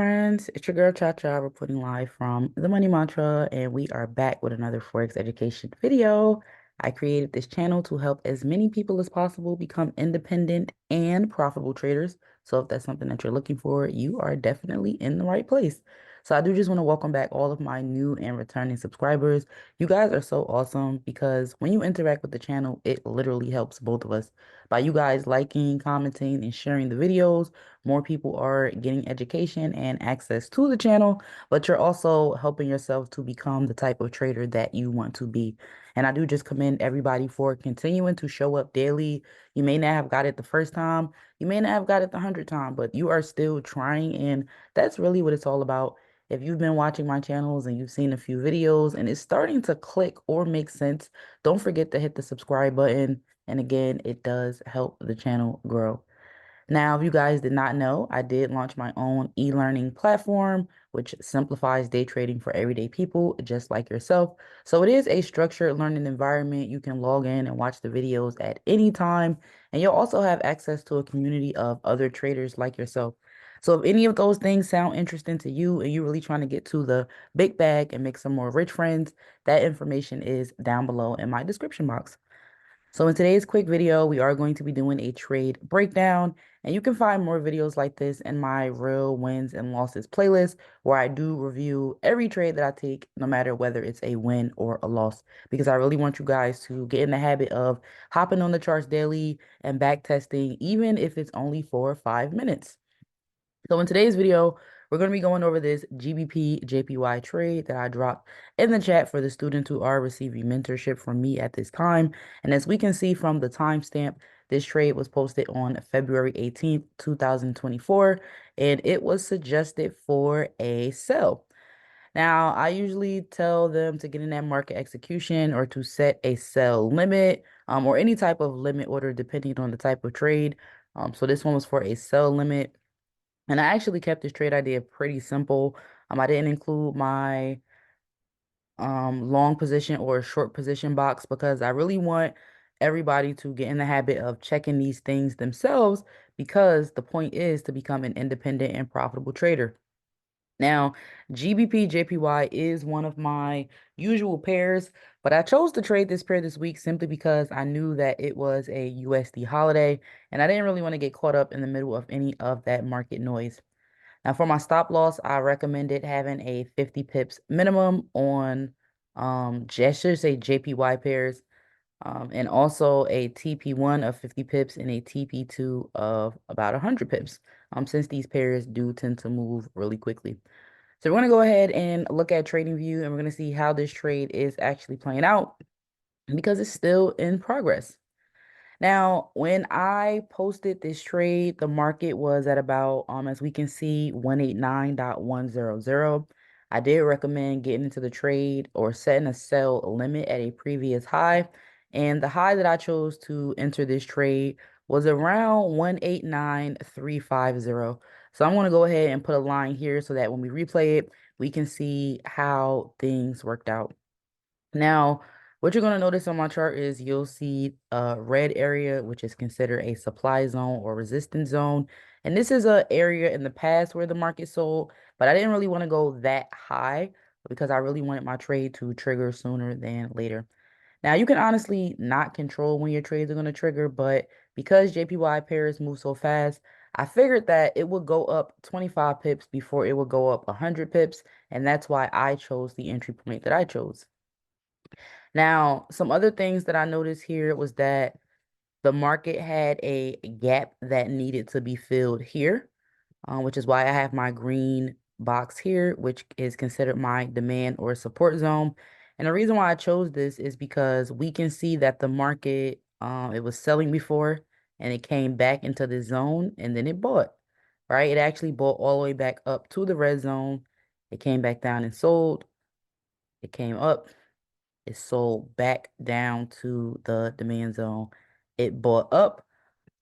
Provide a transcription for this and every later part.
friends, it's your girl Cha reporting live from the Money Mantra, and we are back with another Forex education video. I created this channel to help as many people as possible become independent and profitable traders. So if that's something that you're looking for, you are definitely in the right place. So I do just want to welcome back all of my new and returning subscribers. You guys are so awesome because when you interact with the channel, it literally helps both of us. By you guys liking, commenting, and sharing the videos, more people are getting education and access to the channel, but you're also helping yourself to become the type of trader that you want to be. And I do just commend everybody for continuing to show up daily. You may not have got it the first time, you may not have got it the 100th time, but you are still trying, and that's really what it's all about. If you've been watching my channels and you've seen a few videos and it's starting to click or make sense, don't forget to hit the subscribe button. And again, it does help the channel grow. Now, if you guys did not know, I did launch my own e-learning platform, which simplifies day trading for everyday people just like yourself. So it is a structured learning environment. You can log in and watch the videos at any time, and you'll also have access to a community of other traders like yourself. So if any of those things sound interesting to you and you're really trying to get to the big bag and make some more rich friends, that information is down below in my description box. So in today's quick video, we are going to be doing a trade breakdown, and you can find more videos like this in my real wins and losses playlist, where I do review every trade that I take, no matter whether it's a win or a loss, because I really want you guys to get in the habit of hopping on the charts daily and back testing, even if it's only for 5 minutes. So in today's video, we're going to be going over this GBPJPY trade that I dropped in the chat for the students who are receiving mentorship from me at this time. And as we can see from the timestamp, this trade was posted on February 18th, 2024, and it was suggested for a sell. Now, I usually tell them to get in that market execution or to set a sell limit, or any type of limit order depending on the type of trade. So this one was for a sell limit. And I actually kept this trade idea pretty simple. I didn't include my long position or short position box because I really want everybody to get in the habit of checking these things themselves, because the point is to become an independent and profitable trader. Now, GBPJPY is one of my usual pairs, but I chose to trade this pair this week simply because I knew that it was a USD holiday and I didn't really want to get caught up in the middle of any of that market noise. Now, for my stop loss, I recommended having a 50 pips minimum on, I should say JPY pairs, and also a TP1 of 50 pips and a TP2 of about 100 pips, since these pairs do tend to move really quickly. So we're going to go ahead and look at TradingView, and we're going to see how this trade is actually playing out because it's still in progress. Now, when I posted this trade, the market was at about, as we can see, 189.100. I did recommend getting into the trade or setting a sell limit at a previous high. And the high that I chose to enter this trade was around 189.350. So I'm going to go ahead and put a line here so that when we replay it, we can see how things worked out. Now, what you're going to notice on my chart is you'll see a red area, which is considered a supply zone or resistance zone. And this is an area in the past where the market sold, but I didn't really want to go that high because I really wanted my trade to trigger sooner than later. Now, you can honestly not control when your trades are going to trigger, but because JPY pairs move so fast, I figured that it would go up 25 pips before it would go up 100 pips. And that's why I chose the entry point that I chose. Now, some other things that I noticed here was that the market had a gap that needed to be filled here, which is why I have my green box here, which is considered my demand or support zone. And the reason why I chose this is because we can see that the market, it was selling before and it came back into the zone and then it bought, right? It actually bought all the way back up to the red zone. It came back down and sold. It came up, it sold back down to the demand zone. It bought up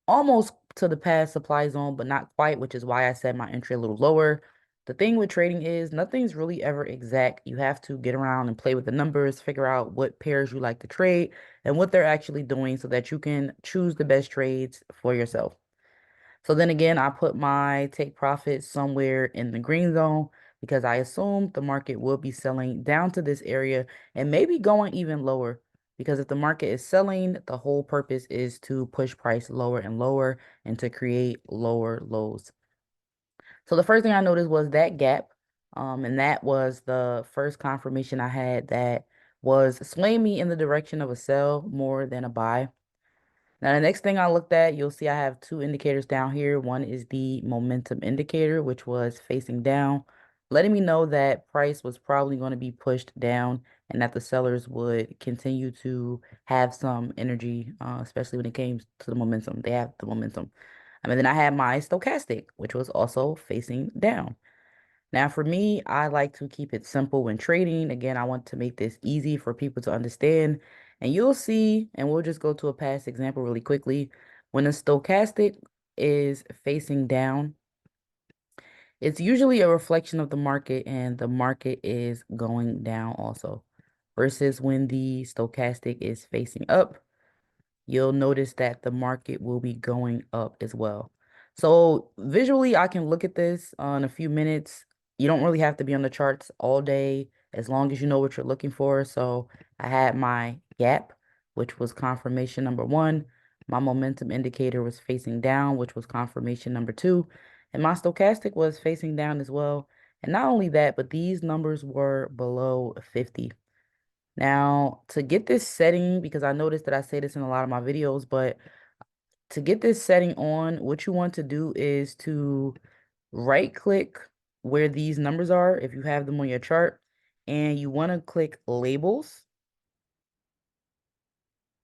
almost to the past supply zone, but not quite, which is why I set my entry a little lower. The thing with trading is nothing's really ever exact. You have to get around and play with the numbers, figure out what pairs you like to trade and what they're actually doing so that you can choose the best trades for yourself. So then again, I put my take profit somewhere in the green zone because I assume the market will be selling down to this area and maybe going even lower. Because if the market is selling, the whole purpose is to push price lower and lower and to create lower lows. So the first thing I noticed was that gap. And that was the first confirmation I had that was swaying me in the direction of a sell more than a buy. Now, the next thing I looked at, you'll see I have two indicators down here. One is the momentum indicator, which was facing down, letting me know that price was probably going to be pushed down and that the sellers would continue to have some energy, especially when it came to the momentum. They have the momentum. I mean, then I had my stochastic, which was also facing down. Now, for me, I like to keep it simple when trading. Again, I want to make this easy for people to understand. And you'll see, and we'll just go to a past example really quickly. When a stochastic is facing down, it's usually a reflection of the market, and the market is going down also. Versus when the stochastic is facing up, you'll notice that the market will be going up as well. So visually, I can look at this in a few minutes. You don't really have to be on the charts all day as long as you know what you're looking for. So I had my gap, which was confirmation number one. My momentum indicator was facing down, which was confirmation number two. And my stochastic was facing down as well. And not only that, but these numbers were below 50. Now, to get this setting, because I noticed that I say this in a lot of my videos, but to get this setting on, what you want to do is to right click where these numbers are, if you have them on your chart, and you want to click labels.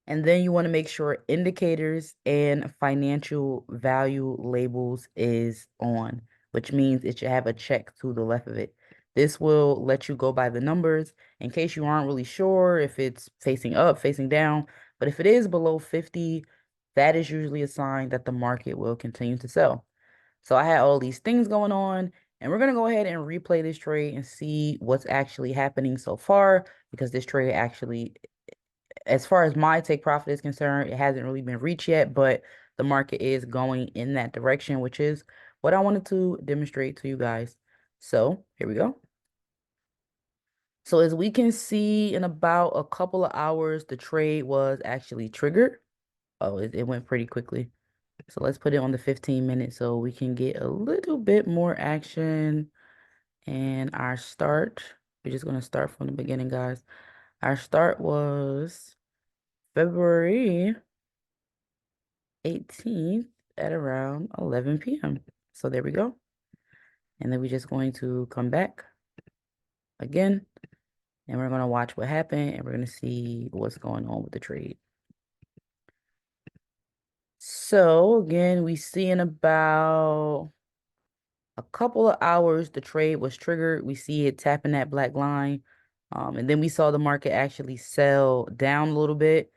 And then you want to make sure indicators and financial value labels is on, which means it should have a check to the left of it. This will let you go by the numbers in case you aren't really sure if it's facing up, facing down. But if it is below 50, that is usually a sign that the market will continue to sell. So I had all these things going on, and we're going to go ahead and replay this trade and see what's actually happening so far because this trade actually, as far as my take profit is concerned, it hasn't really been reached yet, but the market is going in that direction, which is what I wanted to demonstrate to you guys. So here we go. So as we can see, in about a couple of hours, the trade was actually triggered. Oh, it went pretty quickly. So let's put it on the 15 minutes so we can get a little bit more action. And our start, we're just going to start from the beginning, guys. Our start was February 18th at around 11 p.m. So there we go. And then we're just going to come back again, and we're going to watch what happened, and we're going to see what's going on with the trade. So again, we see in about a couple of hours, the trade was triggered. We see it tapping that black line. And then we saw the market actually sell down a little bit.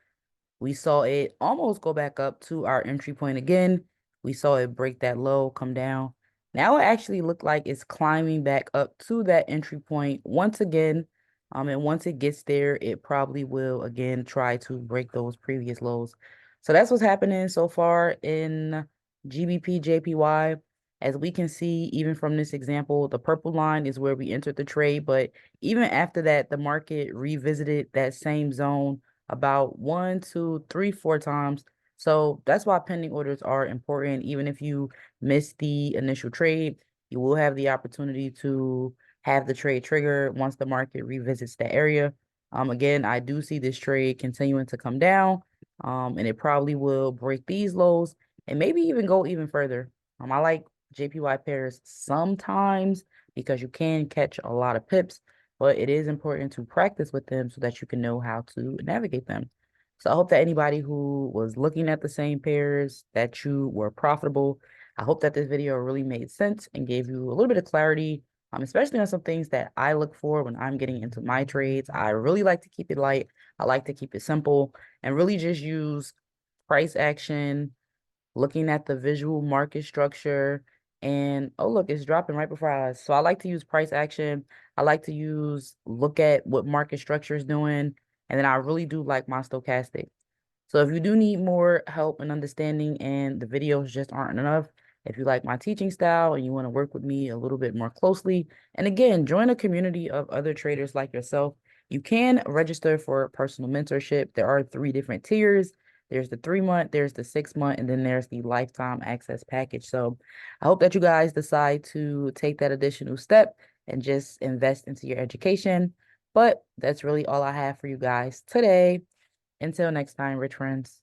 We saw it almost go back up to our entry point again. We saw it break that low, come down. Now it actually looked like it's climbing back up to that entry point once again. And once it gets there, it probably will again try to break those previous lows. So that's what's happening so far in GBPJPY. As we can see, even from this example, the purple line is where we entered the trade. But even after that, the market revisited that same zone about 1, 2, 3, 4 times. So that's why pending orders are important. Even if you miss the initial trade, you will have the opportunity to have the trade trigger once the market revisits the area. Again, I do see this trade continuing to come down, and it probably will break these lows and maybe even go even further. I like JPY pairs sometimes because you can catch a lot of pips, but it is important to practice with them so that you can know how to navigate them. So I hope that anybody who was looking at the same pairs, that you were profitable. I hope that this video really made sense and gave you a little bit of clarity, especially on some things that I look for when I'm getting into my trades. I really like to keep it light. I like to keep it simple and really just use price action, looking at the visual market structure, and oh look, it's dropping right before our eyes. So I like to use price action. I like to look at what market structure is doing, and then I really do like my stochastic. So if you do need more help and understanding and the videos just aren't enough, if you like my teaching style and you want to work with me a little bit more closely. And again, join a community of other traders like yourself. You can register for personal mentorship. There are 3 different tiers. There's the 3 month, there's the 6 month, and then there's the lifetime access package. So I hope that you guys decide to take that additional step and just invest into your education. But that's really all I have for you guys today. Until next time, rich friends.